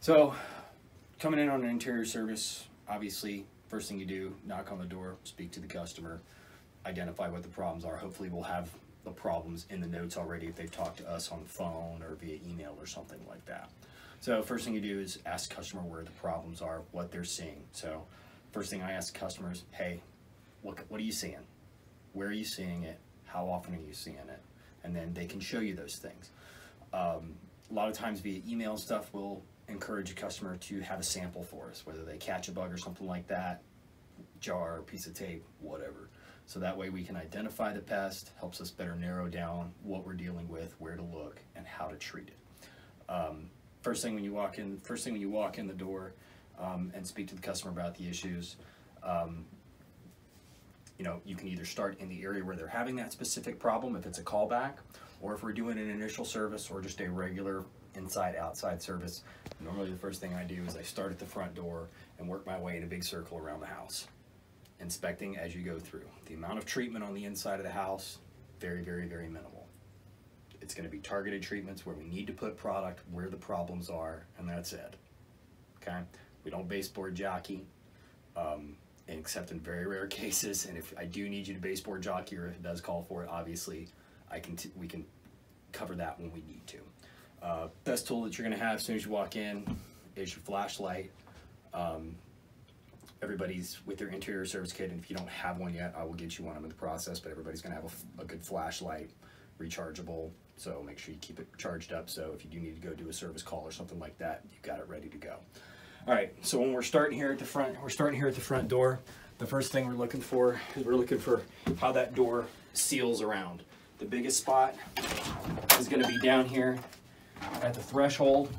So coming in on an interior service, obviously, first thing you do, knock on the door, speak to the customer, identify what the problems are. Hopefully we'll have the problems in the notes already if they've talked to us on the phone or via email or something like that. So first thing you do is ask the customer where the problems are, what they're seeing. So first thing I ask the customers, hey, what are you seeing? Where are you seeing it? How often are you seeing it? And then they can show you those things. A lot of times via email and stuff, we'll encourage a customer to have a sample for us, whether they catch a bug or something like that, jar, piece of tape, whatever. So that way we can identify the pest, helps us better narrow down what we're dealing with, where to look, and how to treat it. First thing when you walk in the door and speak to the customer about the issues, you know, you can either start in the area where they're having that specific problem if it's a callback, or if we're doing an initial service or just a regular inside-outside service. Normally the first thing I do is I start at the front door and work my way in a big circle around the house, inspecting as you go through. The amount of treatment on the inside of the house, very, very, very minimal. It's going to be targeted treatments where we need to put product where the problems are, and that's it. Okay? We don't baseboard jockey, except in very rare cases. And if I do need you to baseboard jockey, or if it does call for it, obviously we can cover that when we need to. Best tool that you're going to have as soon as you walk in is your flashlight. Everybody's with their interior service kit, and if you don't have one yet, I will get you one. I'm in the process, but everybody's going to have a good flashlight, rechargeable, so make sure you keep it charged up, so if you do need to go do a service call or something like that, you've got it ready to go. All right, so when we're starting here at the front door, the first thing we're looking for is how that door seals around. The biggest spot is going to be down here at the threshold.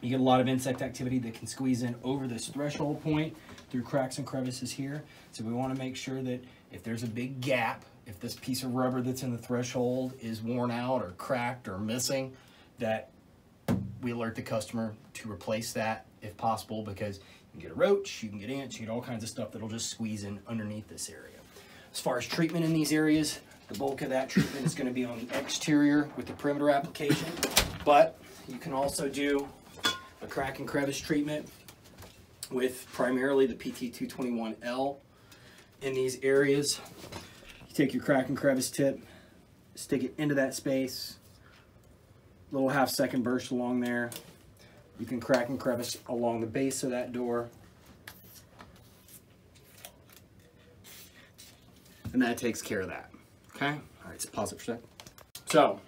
You get a lot of insect activity that can squeeze in over this threshold point through cracks and crevices here. So we want to make sure that if there's a big gap, if this piece of rubber that's in the threshold is worn out or cracked or missing, that we alert the customer to replace that if possible, because you can get a roach, you can get ants, you get all kinds of stuff that'll just squeeze in underneath this area. As far as treatment in these areas, the bulk of that treatment is going to be on the exterior with the perimeter application, but you can also do a crack and crevice treatment with primarily the PT221L in these areas. You take your crack and crevice tip, stick it into that space, little half-second burst along there. You can crack and crevice along the base of that door, and that takes care of that. Okay? All right, so pause it for a sec. So,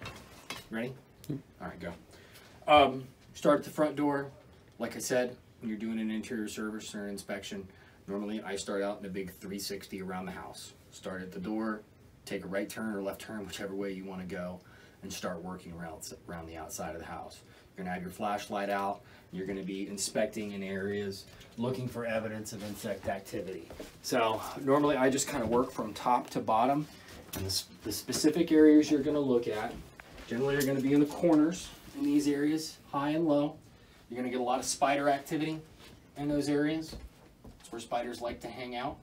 ready? All right, go. Start at the front door. Like I said, when you're doing an interior service or an inspection, normally I start out in a big 360 around the house. Start at the door, take a right turn or left turn, whichever way you want to go, and start working around the outside of the house. You're going to have your flashlight out. You're going to be inspecting in areas, looking for evidence of insect activity. So normally I just kind of work from top to bottom. And the specific areas you're going to look at, generally are going to be in the corners in these areas, high and low. You're going to get a lot of spider activity in those areas. That's where spiders like to hang out.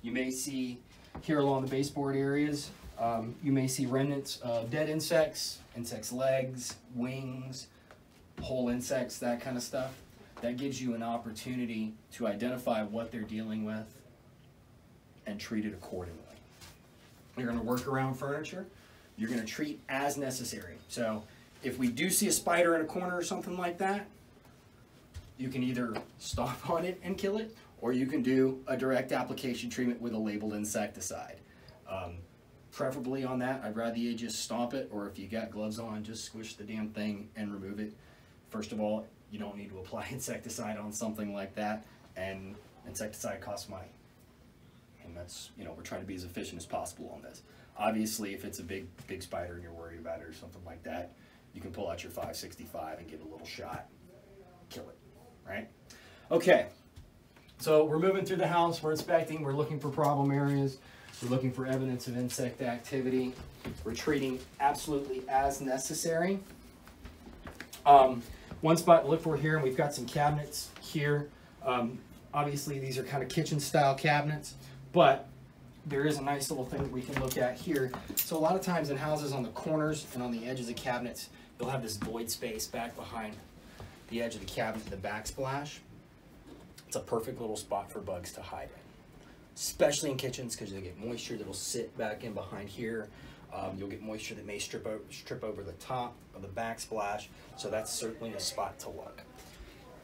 You may see here along the baseboard areas, you may see remnants of dead insects, insects' legs, wings, whole insects, that kind of stuff. That gives you an opportunity to identify what they're dealing with and treat it accordingly. You're going to work around furniture. You're going to treat as necessary. So if we do see a spider in a corner or something like that, you can either stomp on it and kill it, or you can do a direct application treatment with a labeled insecticide. Preferably on that, I'd rather you just stomp it, or if you got gloves on, just squish the damn thing and remove it. First of all, you don't need to apply insecticide on something like that, and insecticide costs money. And that's, you know, we're trying to be as efficient as possible on this. Obviously, if it's a big spider and you're worried about it or something like that, you can pull out your 565 and give it a little shot, kill it, right? Okay, so we're moving through the house, we're inspecting, we're looking for problem areas, we're looking for evidence of insect activity, we're treating absolutely as necessary. One spot to look for here, and we've got some cabinets here. Obviously, these are kind of kitchen style cabinets, but there is a nice little thing that we can look at here. So a lot of times in houses on the corners and on the edges of cabinets, you'll have this void space back behind the edge of the cabinet, the backsplash, it's a perfect little spot for bugs to hide in. Especially in kitchens, because you'll get moisture that'll sit back in behind here. You'll get moisture that may strip over the top of the backsplash, so that's certainly a spot to look.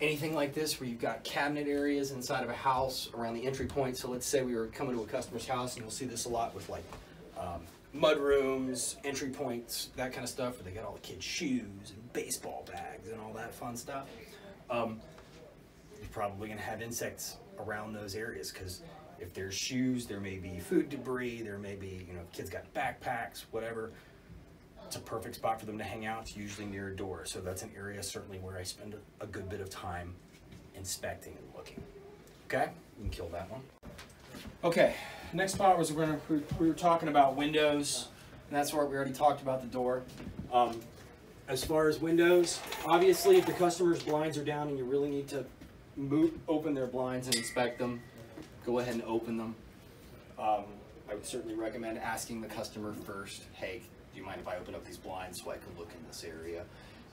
Anything like this where you've got cabinet areas inside of a house around the entry point, so let's say we were coming to a customer's house, and you'll see this a lot with like mud rooms, entry points, that kind of stuff, where they got all the kids' shoes and baseball bags and all that fun stuff. You're probably gonna have insects around those areas, because if there's shoes, there may be food debris, there may be, you know, kids got backpacks, whatever. It's a perfect spot for them to hang out. It's usually near a door. So that's an area certainly where I spend a good bit of time inspecting and looking. Okay, you can kill that one. Okay, next spot was we were talking about windows, and that's where we already talked about the door. As far as windows, obviously if the customer's blinds are down and you really need to open their blinds and inspect them, go ahead and open them. I would certainly recommend asking the customer first, hey, do you mind if I open up these blinds so I can look in this area?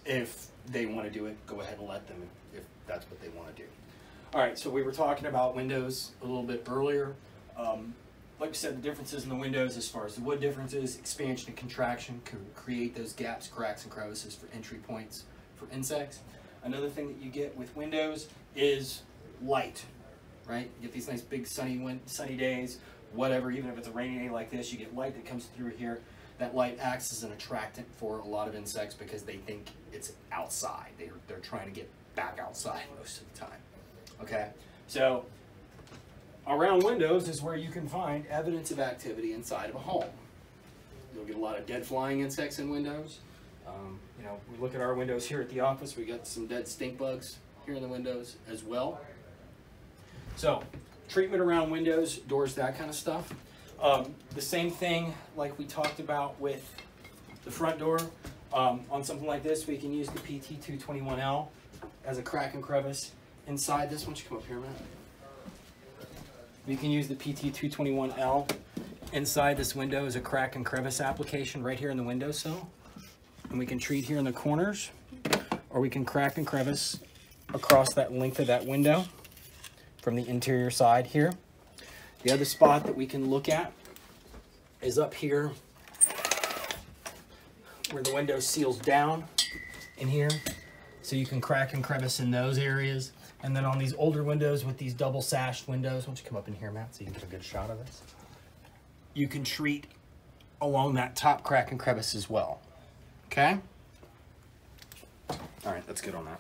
If they want to do it, go ahead and let them, if that's what they want to do. All right, so we were talking about windows a little bit earlier. Like I said, the differences in the windows as far as the wood differences, expansion and contraction can create those gaps, cracks, and crevices for entry points for insects. Another thing that you get with windows is light. Right? You get these nice big sunny days, whatever, even if it's a rainy day like this, you get light that comes through here. That light acts as an attractant for a lot of insects because they think it's outside. They're trying to get back outside most of the time. Okay? So around windows is where you can find evidence of activity inside of a home. You'll get a lot of dead flying insects in windows. You know, we look at our windows here at the office, we got some dead stink bugs here in the windows as well. So, treatment around windows, doors, that kind of stuff. The same thing like we talked about with the front door. On something like this, we can use the PT221L as a crack and crevice inside this. Why don't you come up here, Matt? We can use the PT221L inside this window as a crack and crevice application right here in the windowsill. And we can treat here in the corners, or we can crack and crevice across that length of that window from the interior side here. The other spot that we can look at is up here where the window seals down in here. So you can crack and crevice in those areas. And then on these older windows with these double sashed windows, why don't you come up in here, Matt, so you can get a good shot of this. You can treat along that top crack and crevice as well. Okay? All right, that's good on that.